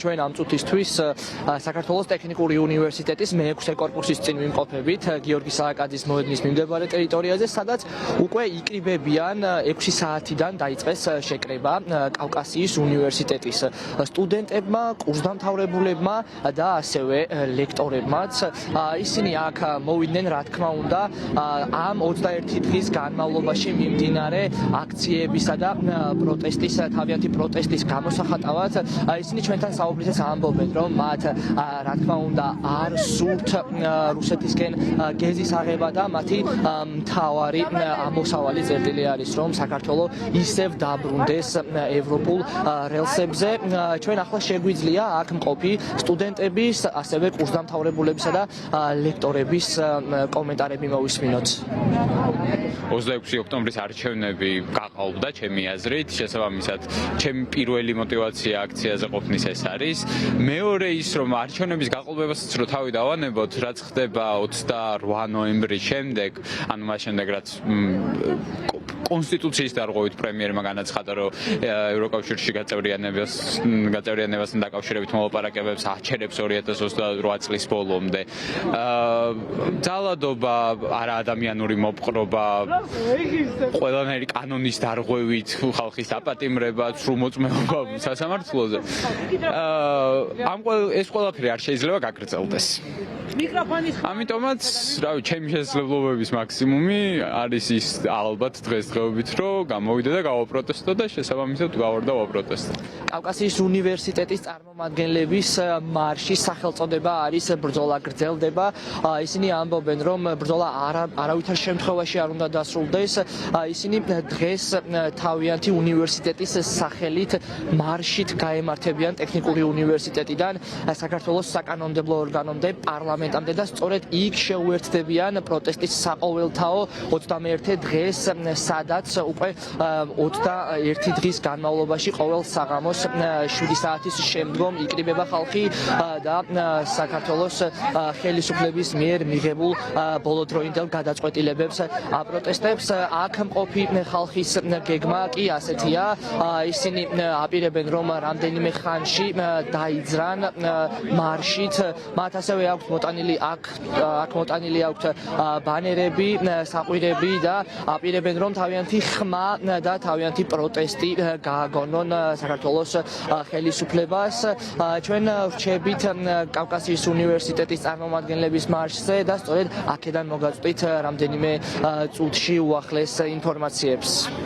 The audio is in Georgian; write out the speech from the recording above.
ჩვენ ამ წუთისთვის საქართველოს ტექნიკური უნივერსიტეტის მე-6 კორპუსის წინ ვიმყოფებით გიორგი სააკაძის მოედნის მიმდებარე ტერიტორიაზე, სადაც უკვე იკრიბებიან 6 საათიდან დაიწყეს შეკრება კავკასიის უნივერსიტეტის სტუდენტებმა, კურსდამთავრებულებმა და ასევე ლექტორებმაც. ისინი აქ მოვიდნენ, რა თქმა უნდა, ამ 21 დღის განმავლობაში მიმდინარე აქციებისა და პროტესტის, თავიანთი პროტესტის გამოსახატავად. ისინი ჩვენთან საუბრისას ამბობენ, რომ მათ რა თქმა უნდა არ სურთ რუსეთისკენ გეზის აღება და მათი მთავარი ამოსავალი წერტილი არის, რომ საქართველოს ისევ დაბრუნდეს ევროპულ რელსებზე. ჩვენ ახლა შეგვიძლია აქ მყოფი სტუდენტების, ასევე კურსდამთავრებულებისა და ლექტორების კომენტარები მოვისმინოთ. 26 ოქტომბრის არჩევნები გაყალბდა ჩემი აზრით, შესაბამისად ჩემი პირველი мотивация აქციაზე ყოფნის ეს არის. მეორე ის, რომ არჩევნების გაყალბებასაც რო თავი დავანებოთ, რაც ხდება 28 ნოემბრის შემდეგ, ანუ მას შემდეგ რაც კონსტიტუციის დარღვევით პრემიერმა განაცხადა, რომ ევროკავშირში გაწევრიანებასთან დაკავშირებით მოლაპარაკებებს აჩერებს 2028 წლის ბოლომდე. ძალადობა, არა ადამიანური მოპყრობა, ყველანაირი კანონის დარღვევით ხალხის დაპატიმრება, სრულმოწმეობა სასამართლოზე. ეს ყველაფერი არ შეიძლება გაგრძელდეს. ამიტომაც, რავი, ჩემი შესაძლებლობების მაქსიმუმი არის ის ალბათ დღესდღეობით, რომ გამოვიდე და გავაპროტესტო და შესაბამისად გავარდა ვაპროტესტო. კავკასიის უნივერსიტეტის წარმომადგენლების მარშის სახელწოდება არის ბრძოლა გრძელდება. ისინი ამბობენ, რომ ბრძოლა არავითარ შემთხვევაში არ უნდა დასრულდეს. ისინი დღეს თავიანთი უნივერსიტეტის სახელით მარშით გაემართებიან ტექნიკური უნივერსიტეტიდან საქართველოს საკანონმდებლო ორგანომდე, პარლამენტამდე და სწორედ იქ შეუერთდებიან პროტესტის საყოველთაო 21 დღეს, სადაც უკვე 21 დღის განმავლობაში ყოველ საღამოს 7 საათის შემდგომ იკრიბება ხალხი და საქართველოს ხელისუფლების მიერ მიღებულ ბოლოდროინდელ გადაწყვეტილებებს აპროტესტებს. აქ მყოფი ხალხის გეგმა კი ასეთია. ისინი აპირებენ, რომ რამდენიმე ხანში დაიძრან მარშით. მათ ასევე აქვთ მოტანილი აქვთ ბანერები, საყვირები და აპირებენ, რომ თავიანთი ხმა და თავიანთი პროტესტი გააგონონ საქართველოს ხელისუფლებას. ჩვენ ვრჩებით კავკასიის უნივერსიტეტის წარმომადგენლების მარშზე და სწორედ აქედან მოგაწვით რამდენიმე წუთში უახლეს ინფორმაციებს.